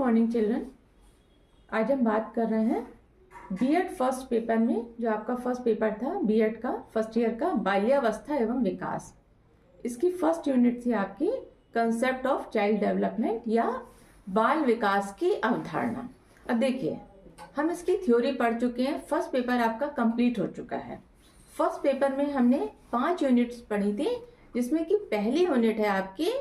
Morning children. आज हम बात कर रहे हैं बीएड फर्स्ट पेपर में, जो आपका फर्स्ट पेपर था बीएड का फर्स्ट ईयर का, बाल्यावस्था एवं विकास। इसकी फर्स्ट यूनिट थी आपकी कंसेप्ट ऑफ चाइल्ड डेवलपमेंट या बाल विकास की अवधारणा। अब देखिए, हम इसकी थ्योरी पढ़ चुके हैं। फर्स्ट पेपर आपका कंप्लीट हो चुका है। फर्स्ट पेपर में हमने 5 यूनिट्स पढ़ी थी, जिसमें कि पहली यूनिट है आपकी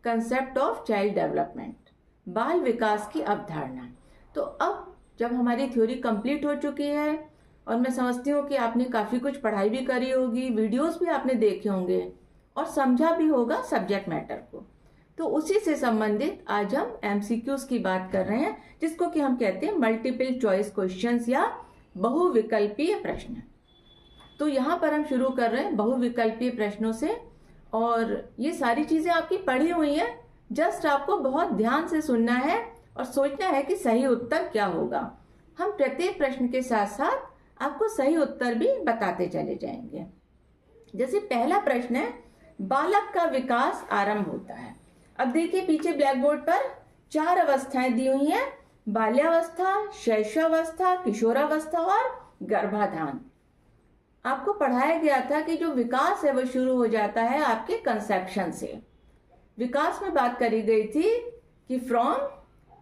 कंसेप्ट ऑफ चाइल्ड डेवलपमेंट, बाल विकास की अवधारणा। तो अब जब हमारी थ्योरी कंप्लीट हो चुकी है और मैं समझती हूँ कि आपने काफ़ी कुछ पढ़ाई भी करी होगी, वीडियोस भी आपने देखे होंगे और समझा भी होगा सब्जेक्ट मैटर को, तो उसी से संबंधित आज हम एमसीक्यूज की बात कर रहे हैं, जिसको कि हम कहते हैं मल्टीपल चॉइस क्वेश्चंस या बहुविकल्पीय प्रश्न। तो यहाँ पर हम शुरू कर रहे हैं बहुविकल्पीय प्रश्नों से, और ये सारी चीज़ें आपकी पढ़ी हुई हैं। जस्ट आपको बहुत ध्यान से सुनना है और सोचना है कि सही उत्तर क्या होगा। हम प्रत्येक प्रश्न के साथ साथ आपको सही उत्तर भी बताते चले जाएंगे। जैसे पहला प्रश्न है, बालक का विकास आरंभ होता है। अब देखिए पीछे ब्लैक बोर्ड पर 4 अवस्थाएं दी हुई हैं: बाल्यावस्था, शैशवावस्था, किशोरावस्था और गर्भाधान। आपको पढ़ाया गया था कि जो विकास है वो शुरू हो जाता है आपके कंसेप्शन से। विकास में बात करी गई थी कि फ्रॉम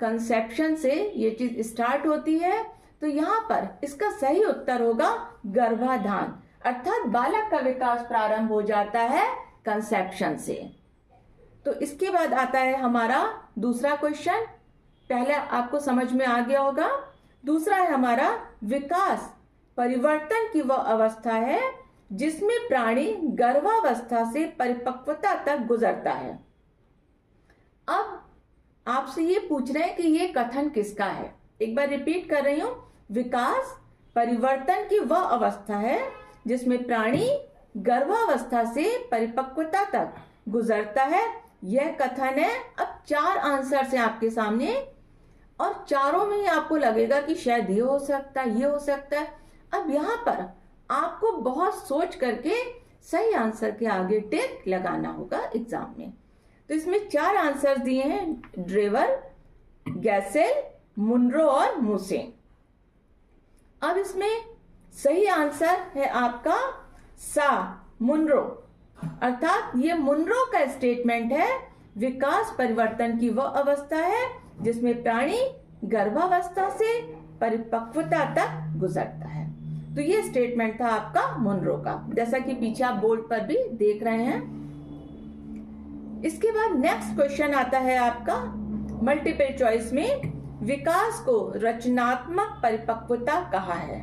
कंसेप्शन से ये चीज स्टार्ट होती है। तो यहाँ पर इसका सही उत्तर होगा गर्भाधान, अर्थात बालक का विकास प्रारंभ हो जाता है कंसेप्शन से। तो इसके बाद आता है हमारा दूसरा क्वेश्चन। पहले आपको समझ में आ गया होगा। दूसरा है हमारा, विकास परिवर्तन की वह अवस्था है जिसमें प्राणी गर्भावस्था से परिपक्वता तक गुजरता है। अब आपसे ये पूछ रहे हैं कि ये कथन किसका है। एक बार रिपीट कर रही हूं, विकास परिवर्तन की वह अवस्था है जिसमें प्राणी गर्भावस्था से परिपक्वता तक गुजरता है, यह कथन है। अब 4 आंसर हैं आपके सामने और चारों में ही आपको लगेगा कि शायद ये हो सकता है, ये हो सकता है। अब यहाँ पर आपको बहुत सोच करके सही आंसर के आगे टिक लगाना होगा एग्जाम में। तो इसमें 4 आंसर दिए हैं: ड्रेवर, गैसेल, मुनरो और मुसेन। अब इसमें सही आंसर है आपका सा, मुनरो, अर्थात ये मुनरो का स्टेटमेंट है। विकास परिवर्तन की वह अवस्था है जिसमें प्राणी गर्भावस्था से परिपक्वता तक गुजरता है। तो ये स्टेटमेंट था आपका मुनरो का, जैसा कि पीछे आप बोर्ड पर भी देख रहे हैं। इसके बाद नेक्स्ट क्वेश्चन आता है आपका मल्टीपल चॉइस में, विकास को रचनात्मक परिपक्वता कहा है।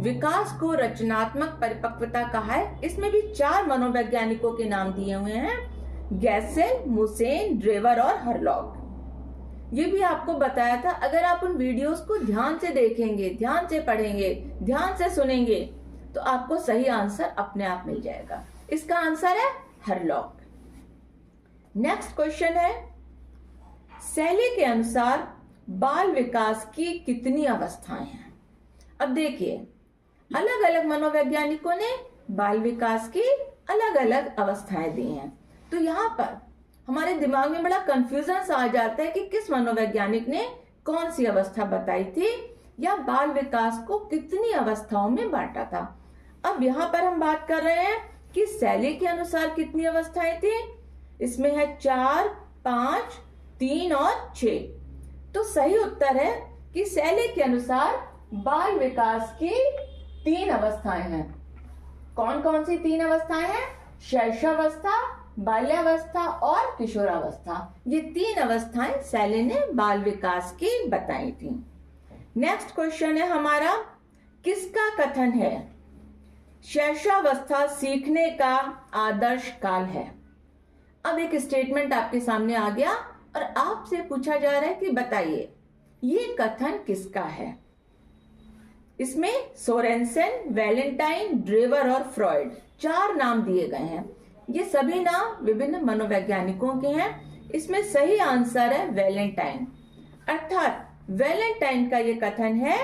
विकास को रचनात्मक परिपक्वता कहा है। इसमें भी 4 मनोवैज्ञानिकों के नाम दिए हुए हैं: गैसेल, मुसेन, ड्रेवर और हरलॉग। ये भी आपको बताया था। अगर आप उन वीडियोस को ध्यान से देखेंगे, ध्यान से पढ़ेंगे, ध्यान से सुनेंगे, तो आपको सही आंसर अपने आप मिल जाएगा। इसका आंसर है हरलॉग। नेक्स्ट क्वेश्चन है, शैली के अनुसार बाल विकास की कितनी अवस्थाएं हैं। अब देखिए, अलग अलग मनोवैज्ञानिकों ने बाल विकास की अलग अलग अवस्थाएं दी हैं। तो यहाँ पर हमारे दिमाग में बड़ा कंफ्यूजन सा आ जाता है कि किस मनोवैज्ञानिक ने कौन सी अवस्था बताई थी या बाल विकास को कितनी अवस्थाओं में बांटा था। अब यहाँ पर हम बात कर रहे हैं कि शैली के अनुसार कितनी अवस्थाएं थी। इसमें है 4, 5, 3 और 6। तो सही उत्तर है कि शैली के अनुसार बाल विकास की 3 अवस्थाएं हैं। कौन कौन सी 3 अवस्थाएं हैं? शैशवावस्था, बाल्यावस्था और किशोरावस्था। ये 3 अवस्थाएं शैली ने बाल विकास की बताई थी। नेक्स्ट क्वेश्चन है हमारा, किसका कथन है शैशवावस्था सीखने का आदर्श काल है। अब एक स्टेटमेंट आपके सामने आ गया और आपसे पूछा जा रहा है कि बताइए ये कथन किसका है। इसमें सोरेनसेन, वैलेंटाइन, ड्रेवर और फ्रॉइड 4 नाम दिए गए हैं। ये सभी नाम विभिन्न मनोवैज्ञानिकों के हैं। इसमें सही आंसर है वैलेंटाइन, अर्थात वैलेंटाइन का ये कथन है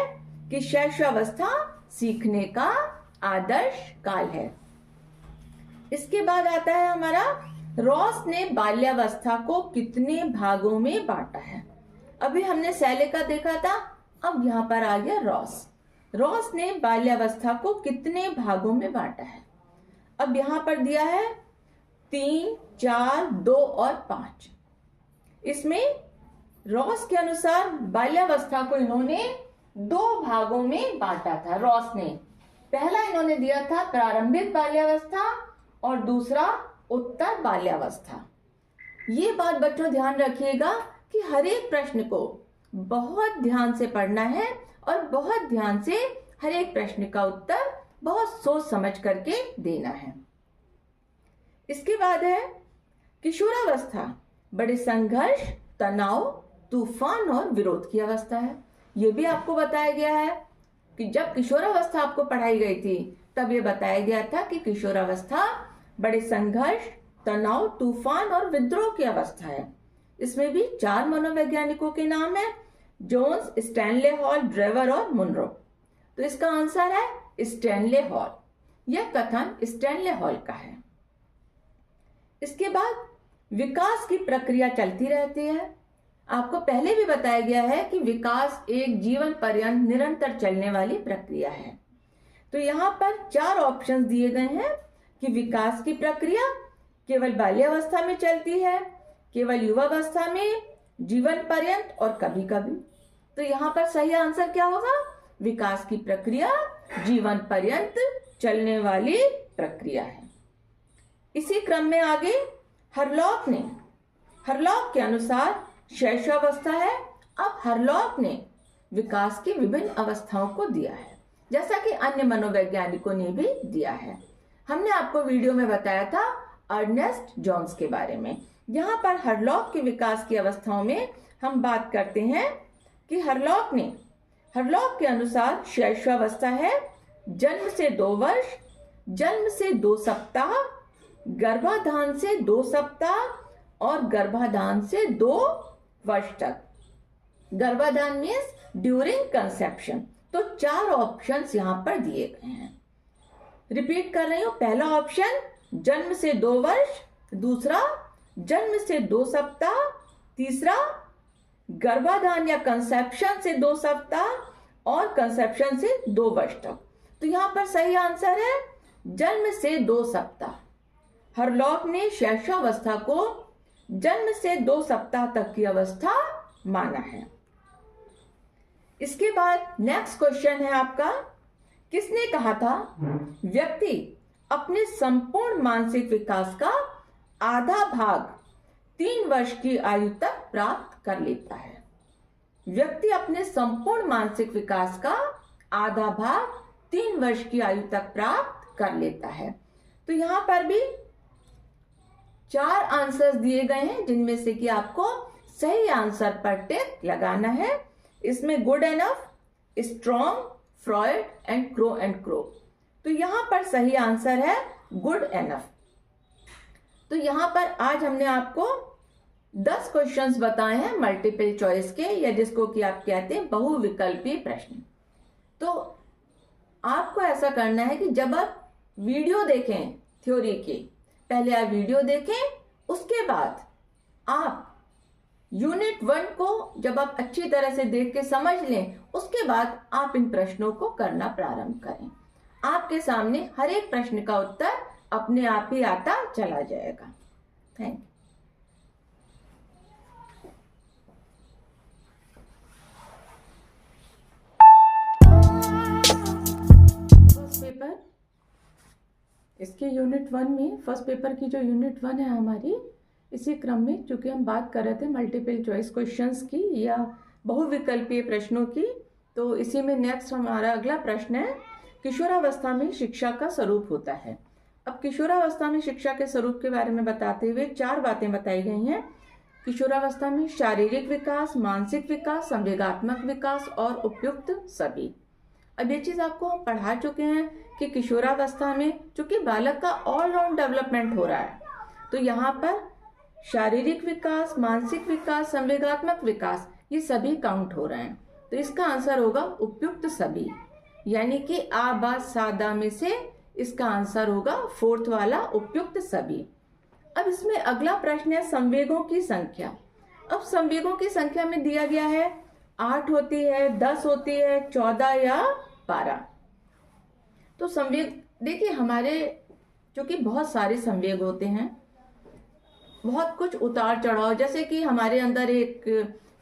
कि शैशवावस्था सीखने का आदर्श काल है। इसके बाद आता है हमारा, रॉस ने बाल्यावस्था को कितने भागों में बांटा है। अभी हमने सेलिका देखा था, अब यहाँ पर आ गया रॉस। रॉस ने बाल्यावस्था को कितने भागों में बांटा है? अब यहाँ पर दिया है 3, 4, 2 और 5। इसमें रॉस के अनुसार बाल्यावस्था को इन्होंने 2 भागों में बांटा था। रॉस ने पहला इन्होंने दिया था प्रारंभिक बाल्यावस्था और दूसरा उत्तर बाल्यावस्था। ये बात बच्चों ध्यान रखिएगा कि हर एक प्रश्न को बहुत ध्यान से पढ़ना है और बहुत ध्यान से हर एक प्रश्न का उत्तर बहुत सोच समझ करके देना है। इसके बाद है किशोरावस्था, बड़े संघर्ष, तनाव, तूफान और विरोध की अवस्था है। ये भी आपको बताया गया है कि जब किशोरावस्था आपको पढ़ाई गई थी तब ये बताया गया था कि किशोरावस्था बड़े संघर्ष, तनाव, तूफान और विद्रोह की अवस्था है। इसमें भी 4 मनोवैज्ञानिकों के नाम है, जोन्स, स्टैनले हॉल, ड्रेवर और मुनरो। तो इसका आंसर है स्टैनले हॉल। यह कथन स्टैनले हॉल का है। इसके बाद विकास की प्रक्रिया चलती रहती है। आपको पहले भी बताया गया है कि विकास एक जीवन पर्यंत निरंतर चलने वाली प्रक्रिया है। तो यहाँ पर 4 ऑप्शंस दिए गए हैं कि विकास की प्रक्रिया केवल बाल्यावस्था में चलती है, केवल युवावस्था में, जीवन पर्यंत और कभी कभी। तो यहाँ पर सही आंसर क्या होगा? विकास की प्रक्रिया जीवन पर्यंत चलने वाली प्रक्रिया है। इसी क्रम में आगे हरलॉक के अनुसार शैशवावस्था है। अब हरलॉक ने विकास की विभिन्न अवस्थाओं को दिया है, जैसा कि अन्य मनोवैज्ञानिकों ने भी दिया है। हमने आपको वीडियो में बताया था अर्नेस्ट जोन्स के बारे में। यहाँ पर हरलॉक के विकास की अवस्थाओं में हम बात करते हैं कि हरलॉक के अनुसार शैशवावस्था है जन्म से 2 वर्ष, जन्म से 2 सप्ताह, गर्भाधान से 2 सप्ताह और गर्भाधान से 2 वर्ष तक। गर्भाधान मीन्स ड्यूरिंग कंसेप्शन। तो 4 ऑप्शंस यहाँ पर दिए गए हैं। रिपीट कर रही हूँ। पहला ऑप्शन जन्म से 2 वर्ष, दूसरा जन्म से 2 सप्ताह, तीसरा गर्भाधान या कंसेप्शन से 2 सप्ताह और कंसेप्शन से 2 वर्ष तक। तो यहाँ पर सही आंसर है जन्म से 2 सप्ताह। हरलॉक ने शैशवावस्था को जन्म से 2 सप्ताह तक की अवस्था माना है। इसके बाद नेक्स्ट क्वेश्चन है आपका, किसने कहा था व्यक्ति अपने संपूर्ण मानसिक विकास का आधा भाग 3 वर्ष की आयु तक प्राप्त कर लेता है? व्यक्ति अपने संपूर्ण मानसिक विकास का आधा भाग 3 वर्ष की आयु तक प्राप्त कर लेता है। तो यहां पर भी 4 आंसर्स दिए गए हैं, जिनमें से कि आपको सही आंसर पर टिक लगाना है। इसमें good enough, strong, Freud and crow. तो यहां पर सही आंसर है गुड एनफ। तो यहां पर आज हमने आपको 10 क्वेश्चंस बताए हैं मल्टीपल चॉइस के, या जिसको कि आप कहते हैं बहुविकल्पीय प्रश्न। तो आपको ऐसा करना है कि जब आप वीडियो देखें थ्योरी की, पहले आप वीडियो देखें, उसके बाद आप यूनिट 1 को जब आप अच्छी तरह से देख के समझ लें, उसके बाद आप इन प्रश्नों को करना प्रारंभ करें। आपके सामने हर एक प्रश्न का उत्तर अपने आप ही आता चला जाएगा। Thank you. फर्स्ट पेपर, इसके यूनिट 1 में, फर्स्ट पेपर की जो यूनिट 1 है हमारी, इसी क्रम में चूंकि हम बात कर रहे थे मल्टीपल चॉइस क्वेश्चंस की या बहुविकल्पीय प्रश्नों की, तो इसी में नेक्स्ट हमारा अगला प्रश्न है, किशोरावस्था में शिक्षा का स्वरूप होता है। अब किशोरावस्था में शिक्षा के स्वरूप के बारे में बताते हुए 4 बातें बताई गई हैं। किशोरावस्था में शारीरिक विकास, मानसिक विकास, संवेगात्मक विकास और उपयुक्त सभी। अब ये चीज आपको हम पढ़ा चुके हैं कि किशोरावस्था में चूंकि बालक का ऑलराउंड डेवलपमेंट हो रहा है, तो यहाँ पर शारीरिक विकास, मानसिक विकास, संवेगात्मक विकास, ये सभी काउंट हो रहे हैं। तो इसका आंसर होगा उपयुक्त सभी, यानी कि आ बा सादा में से इसका आंसर होगा 4th वाला उपयुक्त सभी। अब इसमें अगला प्रश्न है संवेगों की संख्या। अब संवेगों की संख्या में दिया गया है 8 होती है, 10 होती है, 14 या 12। तो संवेग देखिए हमारे क्योंकि बहुत सारे संवेग होते हैं, बहुत कुछ उतार चढ़ाव, जैसे कि हमारे अंदर एक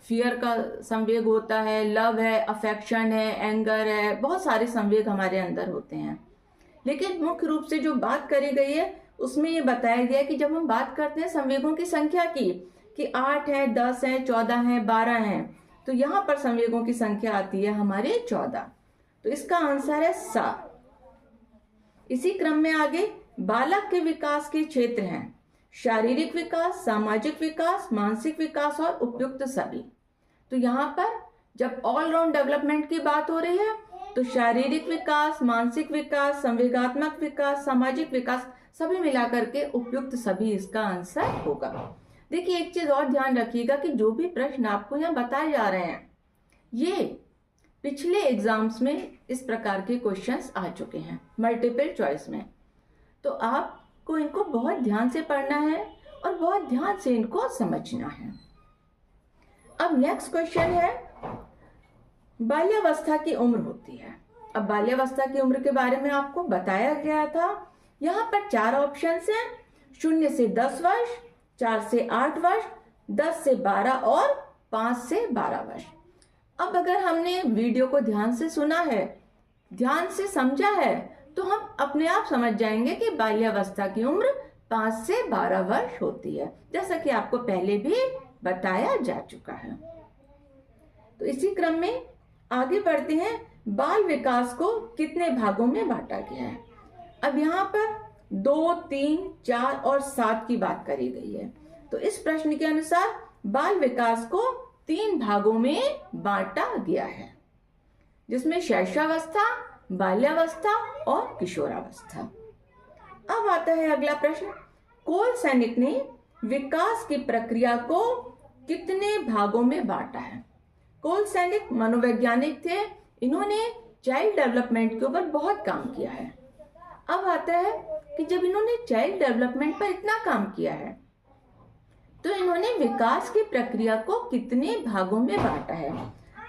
फियर का संवेग होता है, लव है, अफेक्शन है, एंगर है, बहुत सारे संवेग हमारे अंदर होते हैं। लेकिन मुख्य रूप से जो बात करी गई है उसमें ये बताया गया कि जब हम बात करते हैं संवेगों की संख्या की कि 8 है, 10 है, 14 है, 12 है, तो यहाँ पर संवेगों की संख्या आती है हमारे 14। तो इसका आंसर है सा। इसी क्रम में आगे बालक के विकास के क्षेत्र हैं शारीरिक विकास, सामाजिक विकास, मानसिक विकास और उपयुक्त सभी। तो यहाँ पर जब ऑलराउंड डेवलपमेंट की बात हो रही है तो शारीरिक विकास, मानसिक विकास, संवेगात्मक विकास, सामाजिक विकास सभी मिलाकर के उपयुक्त सभी इसका आंसर होगा। देखिए एक चीज और ध्यान रखिएगा कि जो भी प्रश्न आपको यहाँ बताए जा रहे हैं ये पिछले एग्जाम्स में इस प्रकार के क्वेश्चंस आ चुके हैं मल्टीपल चॉइस में। तो आपको इनको बहुत ध्यान से पढ़ना है और बहुत ध्यान से इनको समझना है। अब नेक्स्ट क्वेश्चन है बाल्यावस्था की उम्र होती है। अब बाल्यावस्था की उम्र के बारे में आपको बताया गया था। यहाँ पर 4 ऑप्शंस हैं, 0 से 10 वर्ष, 4 से 8 वर्ष, 10 से 12 और 5 से 12 वर्ष। अब अगर हमने वीडियो को ध्यान से सुना है, ध्यान से समझा है, तो हम अपने आप समझ जाएंगे कि बाल्यावस्था की उम्र 5 से 12 वर्ष होती है, जैसा कि आपको पहले भी बताया जा चुका है। तो इसी क्रम में आगे बढ़ते हैं। बाल विकास को कितने भागों में बांटा गया है? अब यहाँ पर 2, 3, 4 और 7 की बात करी गई है। तो इस प्रश्न के अनुसार बाल विकास को 3 भागों में बांटा गया है, जिसमें शैशवावस्था, बाल्यावस्था और किशोरावस्था। अब आता है अगला प्रश्न। कोल सैनिक ने विकास की प्रक्रिया को कितने भागों में बांटा है? कोल सैनिक मनोवैज्ञानिक थे, इन्होंने चाइल्ड डेवलपमेंट के ऊपर बहुत काम किया है। अब आता है कि जब इन्होंने चाइल्ड डेवलपमेंट पर इतना काम किया है तो इन्होंने विकास की प्रक्रिया को कितने भागों में बांटा है?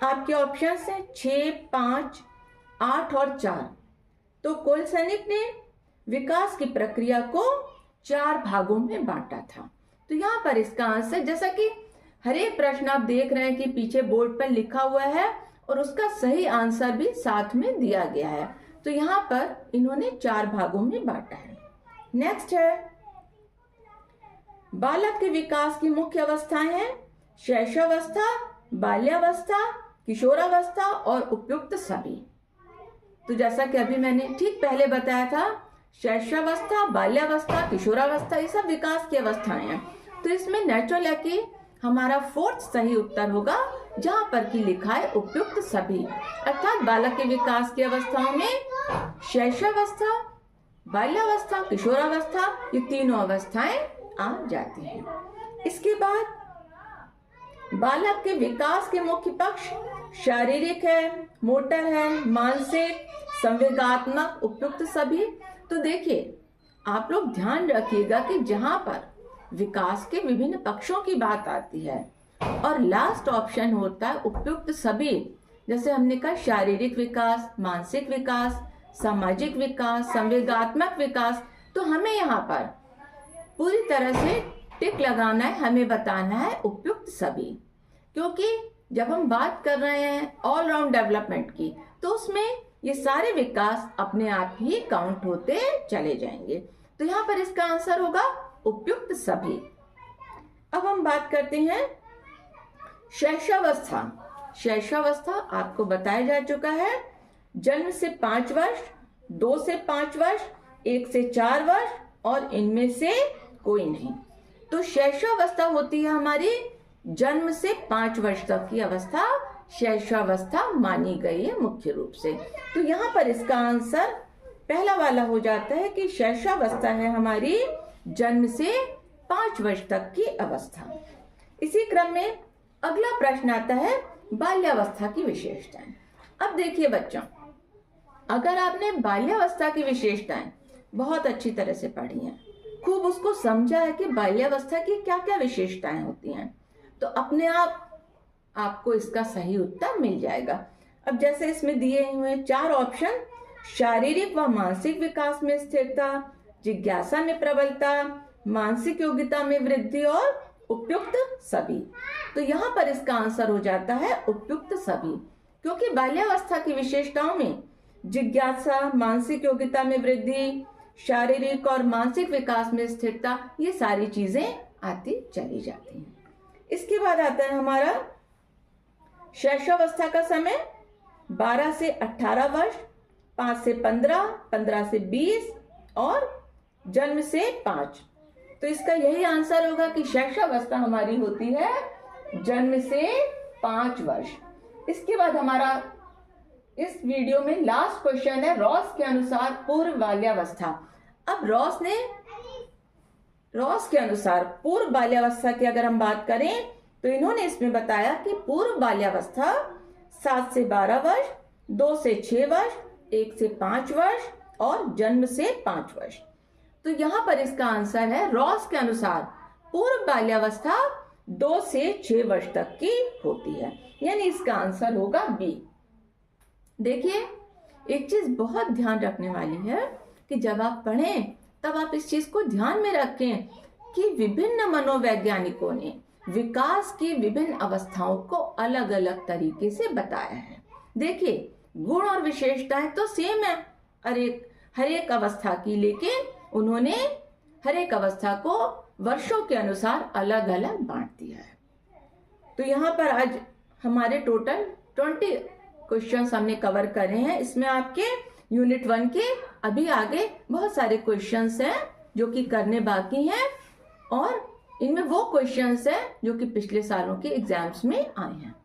आपके ऑप्शंस हैं 6, 5, 8 और 4। तो कोल सैनिक ने विकास की प्रक्रिया को 4 भागों में बांटा था। तो यहाँ पर इसका आंसर, जैसा कि हर एक प्रश्न आप देख रहे हैं कि पीछे बोर्ड पर लिखा हुआ है और उसका सही आंसर भी साथ में दिया गया है, तो यहाँ पर इन्होंने 4 भागों में बांटा है। नेक्स्ट है बालक के विकास की मुख्य अवस्थाएं हैं शैशवावस्था, बाल्यावस्था, किशोरावस्था और उपयुक्त सभी। तो जैसा कि अभी मैंने ठीक पहले बताया था, शैशवावस्था, बाल्यावस्था, किशोरावस्था ये सब विकास की अवस्थाएं हैं। तो इसमें नेचुरल है कि हमारा 4th सही उत्तर होगा, जहां पर कि लिखा है उपयुक्त सभी। अर्थात बालक के विकास की अवस्थाओं में शैशवावस्था, बाल्यावस्था, किशोरावस्था ये तीनों अवस्थाएं आ जाती हैं। इसके बाद बालक के विकास के मुख्य पक्ष शारीरिक है, मोटर है, मानसिक, संवेगात्मक, उपयुक्त सभी। तो देखिए आप लोग ध्यान रखिएगा कि जहां पर विकास के विभिन्न पक्षों की बात आती है और लास्ट ऑप्शन होता है उपयुक्त सभी, जैसे हमने कहा शारीरिक विकास, मानसिक विकास, सामाजिक विकास, संवेगात्मक विकास, तो हमें यहाँ पर पूरी तरह से टिक लगाना है, हमें बताना है उपयुक्त सभी। क्योंकि जब हम बात कर रहे हैं ऑलराउंड डेवलपमेंट की तो उसमें ये सारे विकास अपने आप ही काउंट होते चले जाएंगे। तो यहाँ पर इसका आंसर होगा उपयुक्त सभी। अब हम बात करते हैं शैशवावस्था। शैशवावस्था आपको बताया जा चुका है, जन्म से 5 वर्ष, 2 से 5 वर्ष, 1 से 4 वर्ष और इनमें से कोई नहीं। तो शैशवावस्था होती है हमारी जन्म से 5 वर्ष तक की अवस्था, शैशवावस्था मानी गई है मुख्य रूप से। तो यहाँ पर इसका आंसर पहला वाला हो जाता है कि शैशवावस्था है हमारी जन्म से 5 वर्ष तक की अवस्था। इसी क्रम में अगला प्रश्न आता है बाल्यावस्था की विशेषताएं। अब देखिए बच्चों, अगर आपने बाल्यावस्था की विशेषताएं बहुत अच्छी तरह से पढ़ी हैं, खूब उसको समझा है कि बाल्यावस्था की क्या क्या विशेषताएं होती हैं, तो अपने आप आपको इसका सही उत्तर मिल जाएगा। अब जैसे इसमें दिए हुए 4 ऑप्शन, शारीरिक व मानसिक विकास में स्थिरता, जिज्ञासा में प्रबलता, मानसिक योग्यता में वृद्धि और उपयुक्त सभी। तो यहाँ पर इसका आंसर हो जाता है उपयुक्त सभी, क्योंकि बाल्यावस्था की विशेषताओं में जिज्ञासा, मानसिक योग्यता में वृद्धि, शारीरिक और मानसिक विकास में स्थिरता, ये सारी चीजें आती चली जाती हैं। इसके बाद आता है हमारा शैशवावस्था का समय, 12 से 18 वर्ष, 5 से 15, 15 से 20 और जन्म से 5। तो इसका यही आंसर होगा कि शैशवावस्था हमारी होती है जन्म से 5 वर्ष। इसके बाद हमारा इस वीडियो में लास्ट क्वेश्चन है रॉस के अनुसार पूर्व बाल्यावस्था। अब रॉस के अनुसार पूर्व बाल्यावस्था की अगर हम बात करें तो इन्होंने इसमें बताया कि पूर्व बाल्यावस्था 7 से 12 वर्ष, 2 से 6 वर्ष, 1 से 5 वर्ष और जन्म से 5 वर्ष। तो यहाँ पर इसका आंसर है रॉस के अनुसार पूर्व बाल्यावस्था 2 से 6 वर्ष तक की होती है, यानी इसका आंसर होगा बी। देखिए, एक चीज बहुत ध्यान रखने वाली है कि जब आप पढ़ें तब आप इस चीज को ध्यान में रखें कि विभिन्न मनोवैज्ञानिकों ने विकास की विभिन्न अवस्थाओं को अलग अलग तरीके से बताया है। देखिए, गुण और विशेषताएं तो सेम है हर एक अवस्था की, लेकिन उन्होंने हर एक अवस्था को वर्षों के अनुसार अलग अलग बांट दिया है। तो यहाँ पर आज हमारे टोटल 20 क्वेश्चंस हमने कवर करे हैं। इसमें आपके यूनिट 1 के अभी आगे बहुत सारे क्वेश्चंस हैं जो कि करने बाकी हैं, और इनमें वो क्वेश्चंस हैं जो कि पिछले सालों के एग्जाम्स में आए हैं।